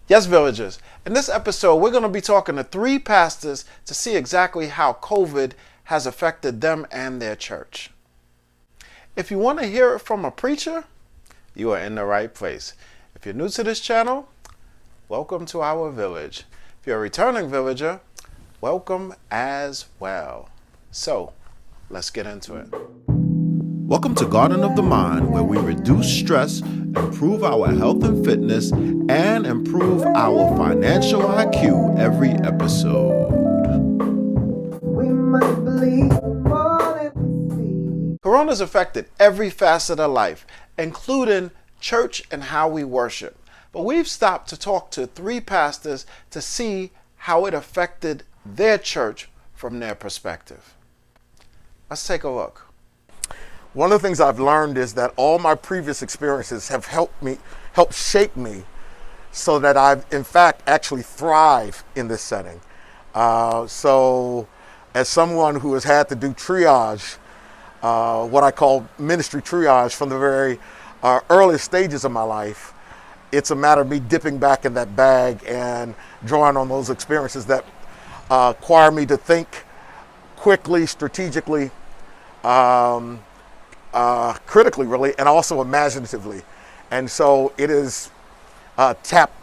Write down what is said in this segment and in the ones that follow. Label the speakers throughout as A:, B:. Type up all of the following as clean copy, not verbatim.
A: Yes, villagers. In this episode, we're going to be talking to three pastors to see exactly how COVID has affected them and their church. If you want to hear it from a preacher, you are in the right place. If you're new to this channel, welcome to our village. If you're a returning villager, welcome as well. So, let's get into it. Welcome to Garden of the Mind, where we reduce stress, improve our health and fitness, and improve our financial IQ every episode. Corona's affected every facet of life, including church and how we worship. But we've stopped to talk to three pastors to see how it affected their church from their perspective. Let's take a look.
B: One of the things I've learned is that all my previous experiences have helped shape me so that I've in fact actually thrive in this setting. So as someone who has had to do triage, what I call ministry triage from the very earliest stages of my life, it's a matter of me dipping back in that bag and drawing on those experiences that require me to think quickly, strategically, critically, really, and also imaginatively. And so it is tapped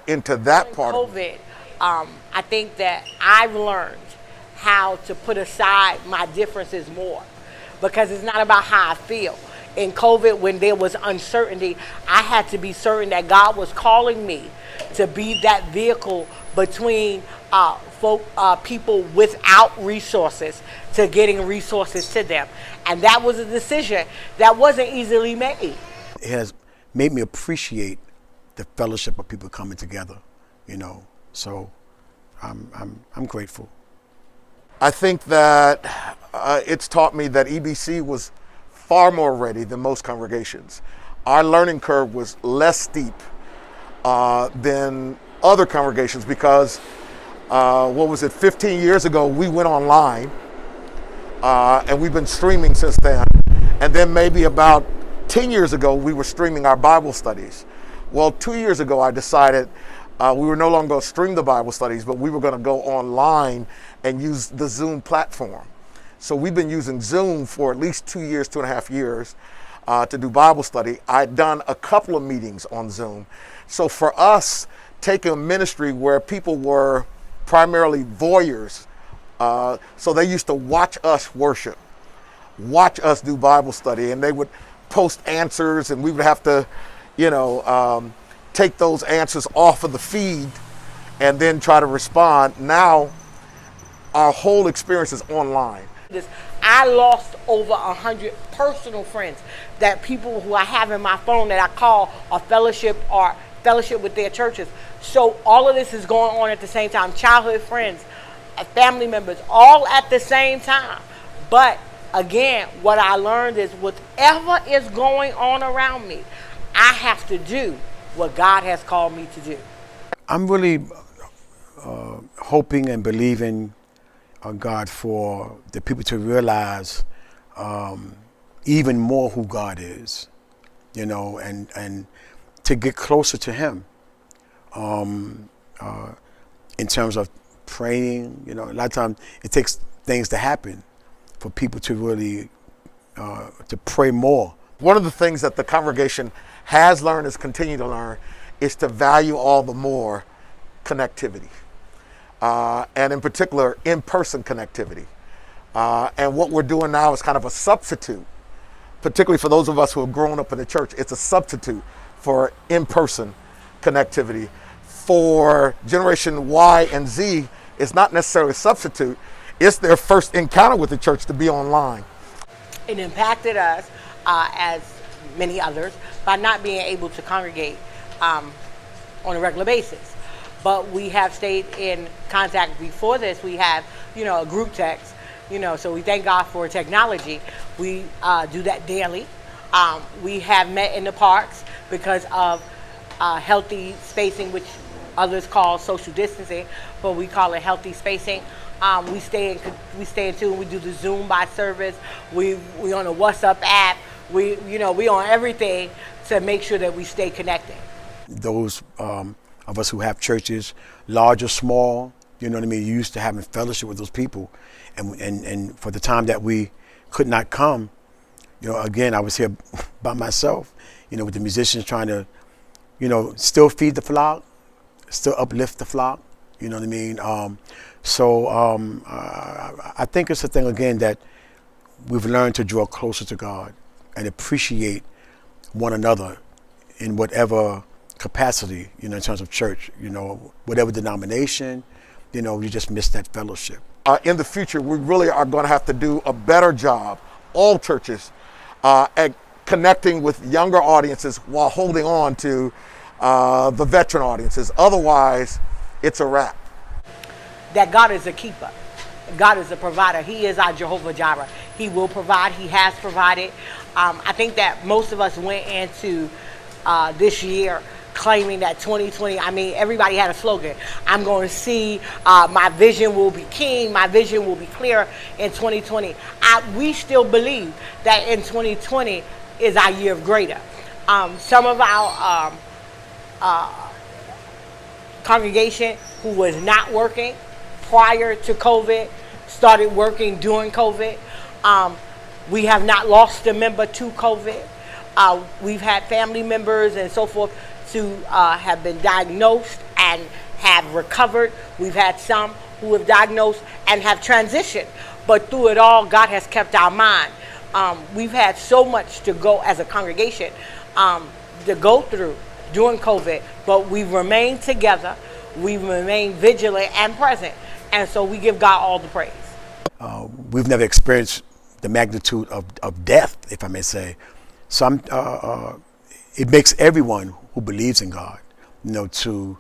B: into that part.
C: COVID, I think that I've learned how to put aside my differences more, because it's not about how I feel. In COVID, when there was uncertainty, I had to be certain that God was calling me to be that vehicle between people without resources to getting resources to them. And that was a decision that wasn't easily made.
D: It has made me appreciate the fellowship of people coming together, so I'm grateful.
B: I think that it's taught me that EBC was far more ready than most congregations. Our learning curve was less steep than other congregations because 15 years ago we went online, and we've been streaming since then. And then maybe about 10 years ago we were streaming our Bible studies. Well, 2 years ago I decided we were no longer going to stream the Bible studies, but we were going to go online and use the Zoom platform. So we've been using Zoom for at least 2 years, 2.5 years to do Bible study. I'd done a couple of meetings on Zoom. So for us, taking a ministry where people were primarily voyeurs, so they used to watch us worship, watch us do Bible study, and they would post answers, and we would have to, take those answers off of the feed and then try to respond. Now, our whole experience is online.
C: I lost over 100 personal friends, that people who I have in my phone that I call or fellowship with their churches. So all of this is going on at the same time. Childhood friends, family members, all at the same time. But again, what I learned is whatever is going on around me, I have to do what God has called me to do.
D: I'm really hoping and believing God for the people to realize even more who God is, and to get closer to Him in terms of praying. A lot of times it takes things to happen for people to really to pray more.
B: One of the things that the congregation has learned, is continue to learn, is to value all the more connectivity. And in particular, in-person connectivity. And what we're doing now is kind of a substitute, particularly for those of us who have grown up in the church. It's a substitute for in-person connectivity. For Generation Y and Z, it's not necessarily a substitute. It's their first encounter with the church to be online.
C: It impacted us, as many others, by not being able to congregate on a regular basis. But we have stayed in contact before this. We have, a group text, so we thank God for technology. We do that daily. We have met in the parks because of healthy spacing, which others call social distancing, but we call it healthy spacing. We stay in tune. We do the Zoom by service. We on the WhatsApp app. We on everything to make sure that we stay connected.
D: Those of us who have churches, large or small, you know what I mean, used to having fellowship with those people. And for the time that we could not come, you know, again, I was here by myself, you know, with the musicians trying to, you know, still feed the flock, still uplift the flock, you know what I mean? I think it's a thing, again, that we've learned to draw closer to God and appreciate one another in whatever capacity, you know, in terms of church, you know, whatever denomination, you know, you just miss that fellowship.
B: In the future, we really are going to have to do a better job, all churches, at connecting with younger audiences while holding on to the veteran audiences. Otherwise, it's a wrap.
C: That God is a keeper. God is a provider. He is our Jehovah Jireh. He will provide. He has provided. I think that most of us went into this year claiming that 2020, I mean, everybody had a slogan. I'm going to see, my vision will be keen, my vision will be clear in 2020. We still believe that in 2020 is our year of greater. Some of our congregation who was not working prior to COVID started working during COVID. We have not lost a member to COVID. We've had family members and so forth to have been diagnosed and have recovered. We've had some who have diagnosed and have transitioned. But through it all, God has kept our mind. We've had so much to go as a congregation to go through during COVID, but we've remained together. We've remained vigilant and present. And so we give God all the praise.
D: We've never experienced the magnitude of death, if I may say. So it makes everyone who believes in God, you know, to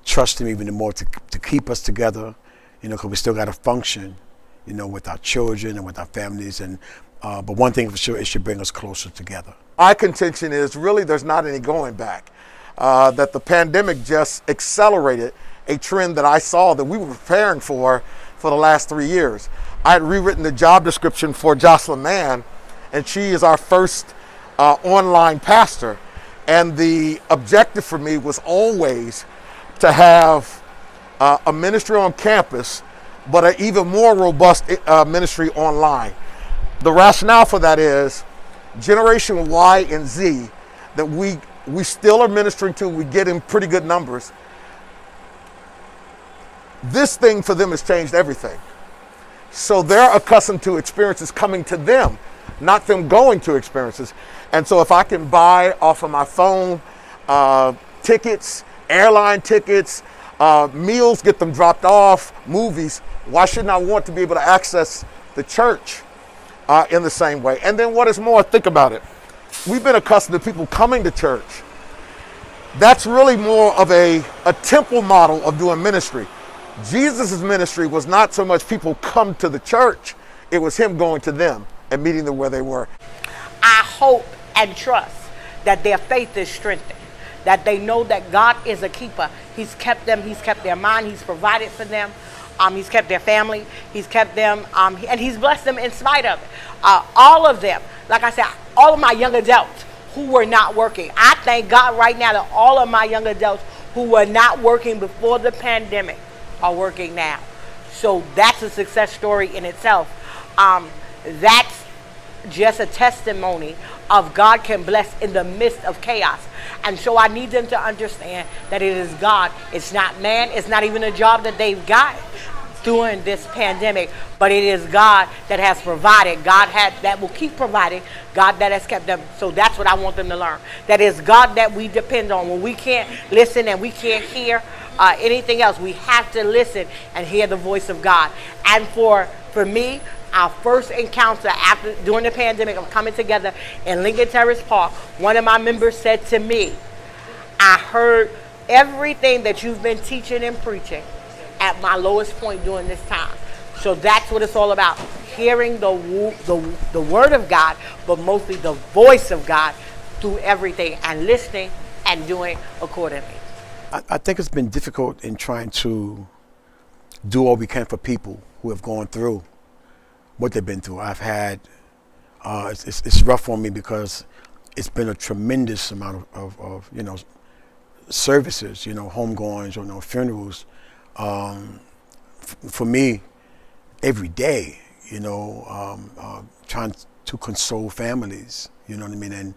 D: trust Him even more, to keep us together, you know, because we still got to function, you know, with our children and with our families. And but one thing for sure, it should bring us closer together.
B: My contention is really there's not any going back. That the pandemic just accelerated a trend that I saw that we were preparing for the last 3 years. I had rewritten the job description for Jocelyn Mann, and she is our first online pastor. And the objective for me was always to have a ministry on campus, but an even more robust ministry online. The rationale for that is Generation Y and Z that we still are ministering to, we get in pretty good numbers. This thing for them has changed everything. So they're accustomed to experiences coming to them, not them going to experiences. And so if I can buy off of my phone tickets, airline tickets, meals, get them dropped off, movies, why shouldn't I want to be able to access the church in the same way? And then what is more, think about it. We've been accustomed to people coming to church. That's really more of a temple model of doing ministry. Jesus' ministry was not so much people come to the church, it was Him going to them and meeting them where they were.
C: I hope and trust that their faith is strengthened, that they know that God is a keeper. He's kept them, He's kept their mind, He's provided for them, He's kept their family, He's kept them, and He's blessed them in spite of it. All of them, like I said, all of my young adults who were not working. I thank God right now that all of my young adults who were not working before the pandemic are working now. So that's a success story in itself. That's just a testimony of God can bless in the midst of chaos. And so I need them to understand that it is God. It's not man. It's not even a job that they've got during this pandemic, but it is God that has provided. God that will keep providing. God that has kept them. So that's what I want them to learn. That is God that we depend on. When we can't listen and we can't hear anything else, we have to listen and hear the voice of God. And for me, our first encounter during the pandemic of coming together in Lincoln Terrace Park, one of my members said to me, I heard everything that you've been teaching and preaching at my lowest point during this time. So that's what it's all about. Hearing the word of God, but mostly the voice of God through everything, and listening and doing accordingly.
D: I think it's been difficult in trying to do all we can for people who have gone through what they've been through. I've had, it's rough on me because it's been a tremendous amount of services, homegoings or funerals, for me, every day, trying to console families, you know what I mean,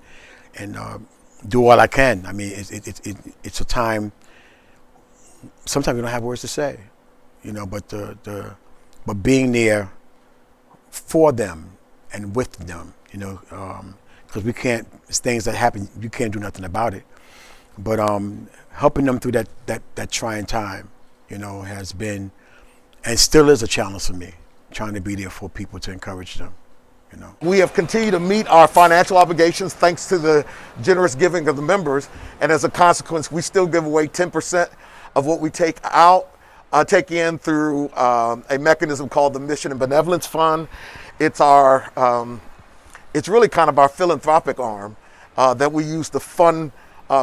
D: and do all I can. I mean, it's a time. Sometimes we don't have words to say, but but being there for them and with them, because we can't. It's things that happen. You can't do nothing about it. But helping them through that trying time, has been and still is a challenge for me. Trying to be there for people to encourage them.
B: We have continued to meet our financial obligations thanks to the generous giving of the members, and as a consequence, we still give away 10% of what we take in through a mechanism called the Mission and Benevolence Fund. It's it's really kind of our philanthropic arm that we use to fund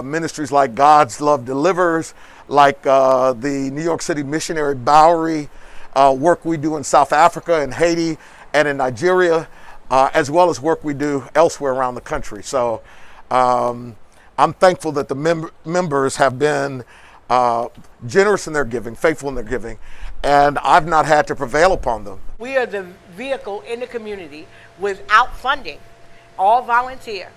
B: ministries like God's Love Delivers, like the New York City Missionary Bowery work we do in South Africa and Haiti and in Nigeria, as well as work we do elsewhere around the country. So I'm thankful that the members have been generous in their giving, faithful in their giving, and I've not had to prevail upon them.
C: We are the vehicle in the community without funding, all volunteer,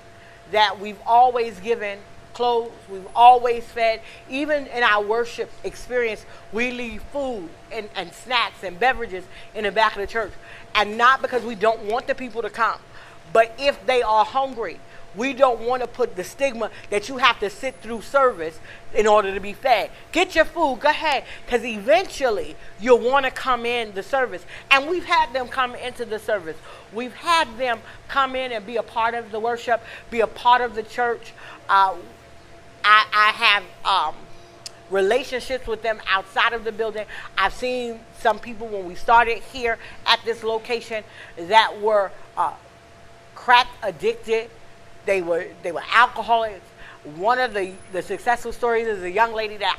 C: that we've always given clothes, we've always fed. Even in our worship experience, we leave food and snacks and beverages in the back of the church. And not because we don't want the people to come, but if they are hungry, we don't want to put the stigma that you have to sit through service in order to be fed. Get your food, go ahead, because eventually you'll want to come in the service. And we've had them come into the service. We've had them come in and be a part of the worship, be a part of the church. I have relationships with them outside of the building. I've seen some people when we started here at this location that were crack addicted. They were alcoholics. One of the successful stories is a young lady that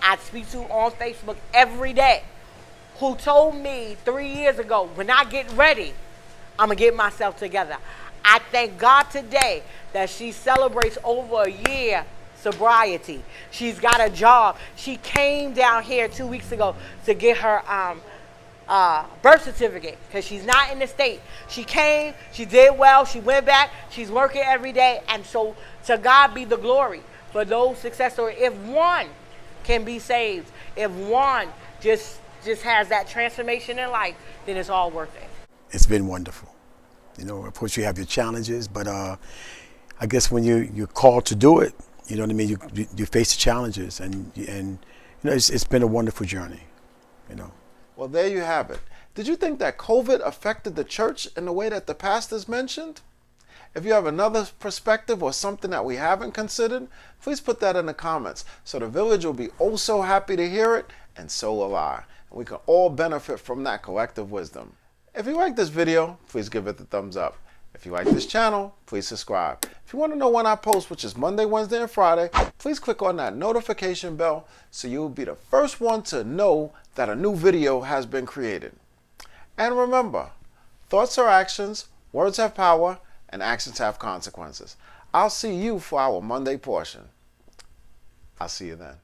C: I speak to on Facebook every day, who told me 3 years ago, when I get ready, I'm going to get myself together. I thank God today that she celebrates over a year sobriety. She's got a job. She came down here 2 weeks ago to get her birth certificate because she's not in the state. She came, she did well, she went back, she's working every day, and so to God be the glory for those success stories. If one can be saved, if one just has that transformation in life, then it's all worth it.
D: It's been wonderful. Of course you have your challenges, but I guess when you're called to do it, you know what I mean, you face the challenges, and it's been a wonderful journey.
A: Well, there you have it. Did you think that COVID affected the church in the way that the pastors mentioned? If you have another perspective or something that we haven't considered, please put that in the comments. So the village will be oh so happy to hear it, and so will I. And we can all benefit from that collective wisdom. If you like this video, please give it the thumbs up. If you like this channel, please subscribe. If you want to know when I post, which is Monday, Wednesday, and Friday, please click on that notification bell so you'll be the first one to know that a new video has been created. And remember, thoughts are actions, words have power, and actions have consequences. I'll see you for our Monday portion. I'll see you then.